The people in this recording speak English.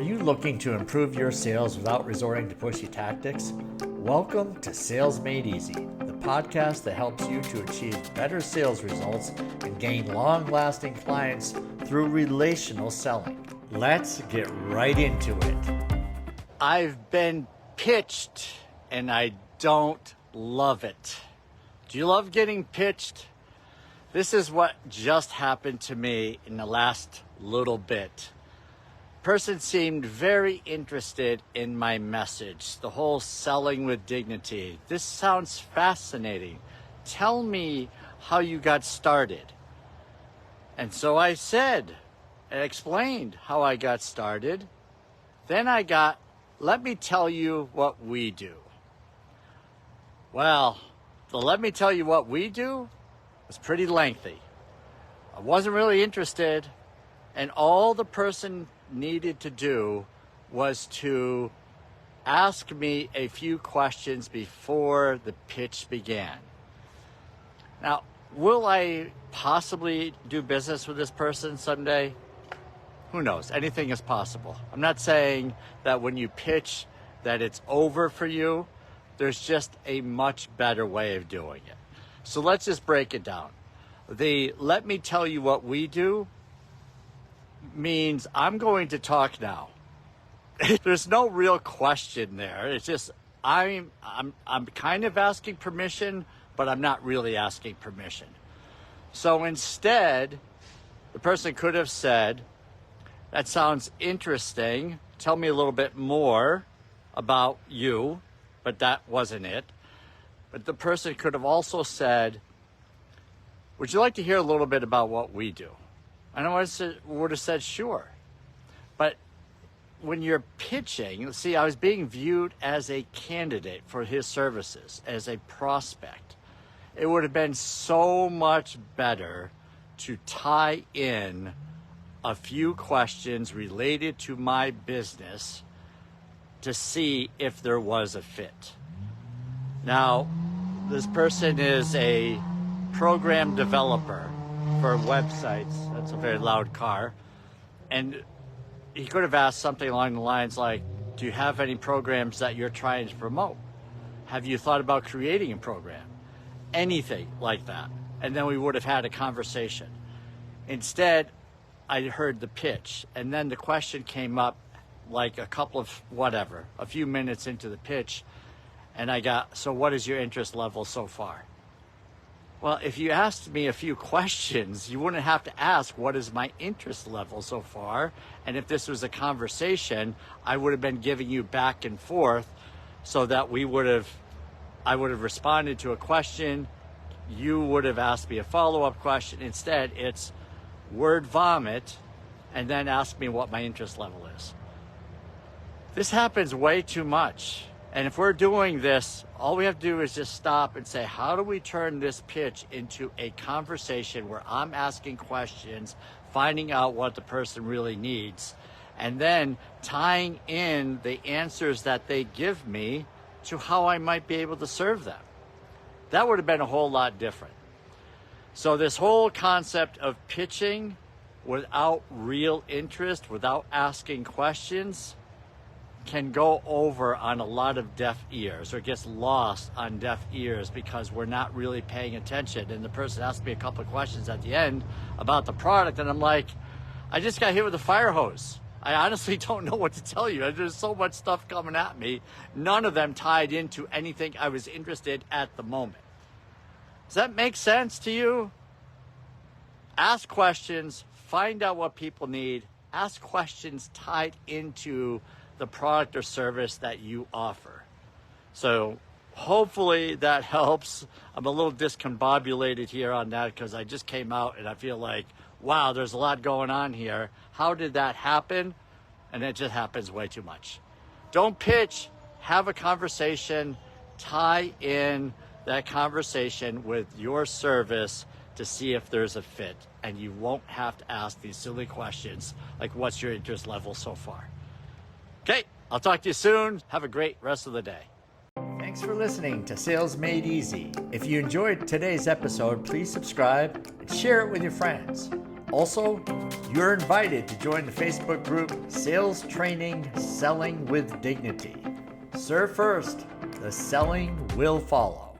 Are you looking to improve your sales without resorting to pushy tactics? Welcome to Sales Made Easy, the podcast that helps you to achieve better sales results and gain long-lasting clients through relational selling. Let's get right into it. I've been pitched and I don't love it. Do you love getting pitched? This is what just happened to me in the last little bit. Person seemed very interested in my message, the whole selling with dignity. This sounds fascinating. Tell me how you got started. And so I said, and explained how I got started. Then let me tell you what we do. Well, let me tell you what we do was pretty lengthy. I wasn't really interested, and all the person needed to do was to ask me a few questions before the pitch began. Now, will I possibly do business with this person someday? Who knows? Anything is possible. I'm not saying that when you pitch that it's over for you. There's just a much better way of doing it. So let's just break it down. Let me tell you what we do means I'm going to talk now. There's no real question there. It's just I'm kind of asking permission, but I'm not really asking permission. So instead, the person could have said, "That sounds interesting. Tell me a little bit more about you," but that wasn't it. But the person could have also said, "Would you like to hear a little bit about what we do?" And I would have said, sure. But when you're pitching, see, I was being viewed as a candidate for his services, as a prospect. It would have been so much better to tie in a few questions related to my business to see if there was a fit. Now, this person is a program developer for websites. That's a very loud car. And he could have asked something along the lines like, do you have any programs that you're trying to promote? Have you thought about creating a program? Anything like that. And then we would have had a conversation. Instead, I heard the pitch. And then the question came up like a few minutes into the pitch. And I got, so what is your interest level so far? Well, if you asked me a few questions, you wouldn't have to ask, what is my interest level so far? And if this was a conversation, I would have been giving you back and forth so that I would have responded to a question. You would have asked me a follow-up question. Instead, it's word vomit and then ask me what my interest level is. This happens way too much. And if we're doing this, all we have to do is just stop and say, how do we turn this pitch into a conversation where I'm asking questions, finding out what the person really needs, and then tying in the answers that they give me to how I might be able to serve them. That would have been a whole lot different. So this whole concept of pitching without real interest, without asking questions, can go over on a lot of deaf ears, or gets lost on deaf ears because we're not really paying attention. And the person asked me a couple of questions at the end about the product, and I'm like, I just got hit with a fire hose. I honestly don't know what to tell you. There's so much stuff coming at me. None of them tied into anything I was interested at the moment. Does that make sense to you? Ask questions, find out what people need, ask questions tied into the product or service that you offer. So hopefully that helps. I'm a little discombobulated here on that because I just came out and I feel like, wow, there's a lot going on here. How did that happen? And it just happens way too much. Don't pitch, have a conversation, tie in that conversation with your service to see if there's a fit. And you won't have to ask these silly questions like, what's your interest level so far? Okay, I'll talk to you soon. Have a great rest of the day. Thanks for listening to Sales Made Easy. If you enjoyed today's episode, please subscribe and share it with your friends. Also, you're invited to join the Facebook group Sales Training Selling with Dignity. Serve first, the selling will follow.